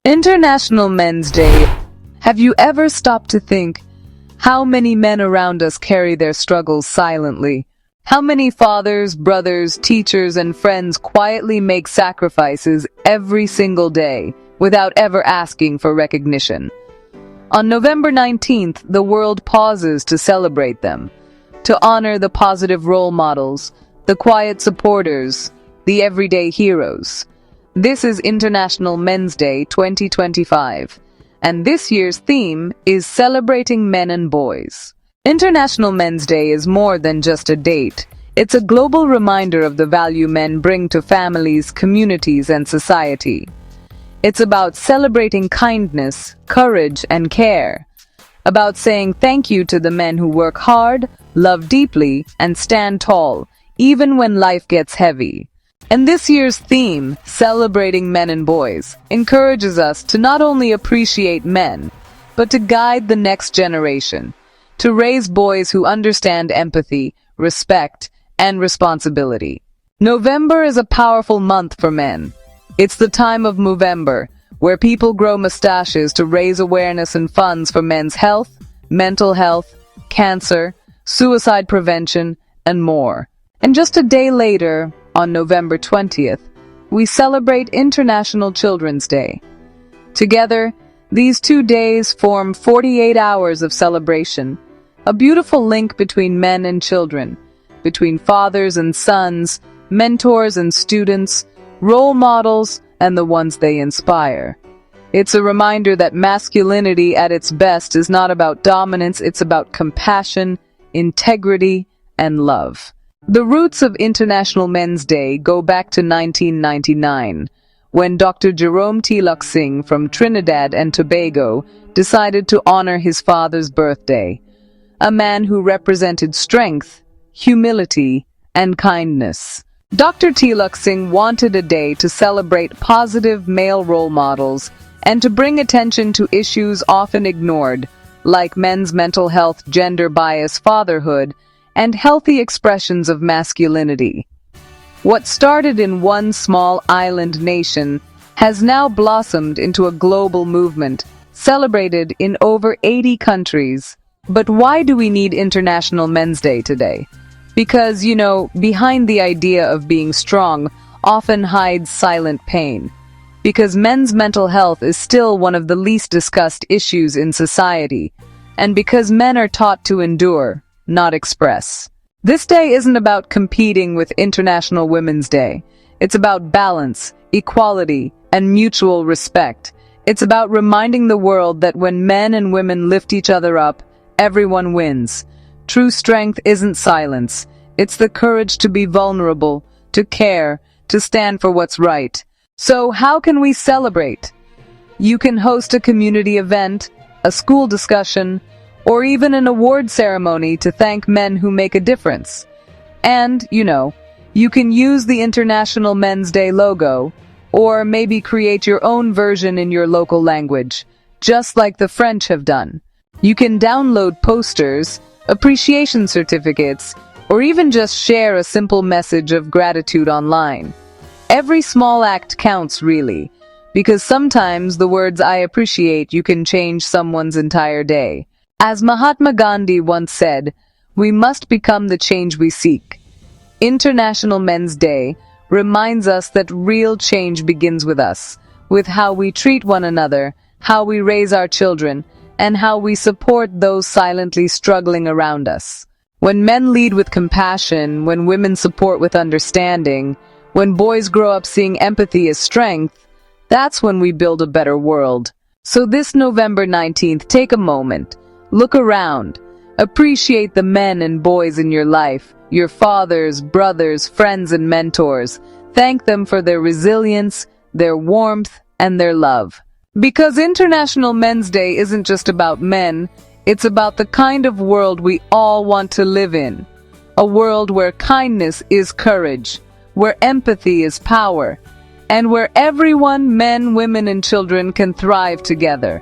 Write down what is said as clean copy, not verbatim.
International Men's Day. Have you ever stopped to think how many men around us carry their struggles silently? How many fathers, brothers, teachers, and friends quietly make sacrifices every single day without ever asking for recognition? On November 19th, the world pauses to celebrate them, to honor the positive role models, the quiet supporters, the everyday heroes. This is International Men's Day 2025, and this year's theme is celebrating men and boys. International Men's Day is more than just a date. It's a global reminder of the value men bring to families, communities, and society. It's about celebrating kindness, courage, and care. About saying thank you to the men who work hard, love deeply, and stand tall, even when life gets heavy. And this year's theme, Celebrating Men and Boys, encourages us to not only appreciate men, but to guide the next generation, to raise boys who understand empathy, respect, and responsibility. November is a powerful month for men. It's the time of Movember, where people grow mustaches to raise awareness and funds for men's health, mental health, cancer, suicide prevention, and more. And just a day later, on November 20th, we celebrate International Children's Day. Together, these 2 days form 48 hours of celebration, a beautiful link between men and children, between fathers and sons, mentors and students, role models, and the ones they inspire. It's a reminder that masculinity at its best is not about dominance, it's about compassion, integrity, and love. The roots of International Men's Day go back to 1999, when Dr. Jerome Tilak Singh from Trinidad and Tobago decided to honor his father's birthday, a man who represented strength, humility, and kindness. Dr. Tilak Singh wanted a day to celebrate positive male role models and to bring attention to issues often ignored, like men's mental health, gender bias, fatherhood, and healthy expressions of masculinity. What started in one small island nation has now blossomed into a global movement, celebrated in over 80 countries. But why do we need International Men's Day today? Because, behind the idea of being strong often hides silent pain. Because men's mental health is still one of the least discussed issues in society. And because men are taught to endure, not express. This day isn't about competing with International Women's Day. It's about balance, equality, and mutual respect. It's about reminding the world that when men and women lift each other up, everyone wins. True strength isn't silence. It's the courage to be vulnerable, to care, to stand for what's right. So how can we celebrate? You can host a community event, a school discussion, or even an award ceremony to thank men who make a difference. And, you can use the International Men's Day logo, or maybe create your own version in your local language, just like the French have done. You can download posters, appreciation certificates, or even just share a simple message of gratitude online. Every small act counts, really, because sometimes the words "I appreciate you" can change someone's entire day. As Mahatma Gandhi once said, we must become the change we seek. International Men's Day reminds us that real change begins with us, with how we treat one another, how we raise our children, and how we support those silently struggling around us. When men lead with compassion, when women support with understanding, when boys grow up seeing empathy as strength, that's when we build a better world. So this November 19th, take a moment. Look around. Appreciate the men and boys in your life, your fathers, brothers, friends, and mentors. Thank them for their resilience, their warmth, and their love. Because International Men's Day isn't just about men, it's about the kind of world we all want to live in. A world where kindness is courage, where empathy is power, and where everyone, men, women, and children, can thrive together.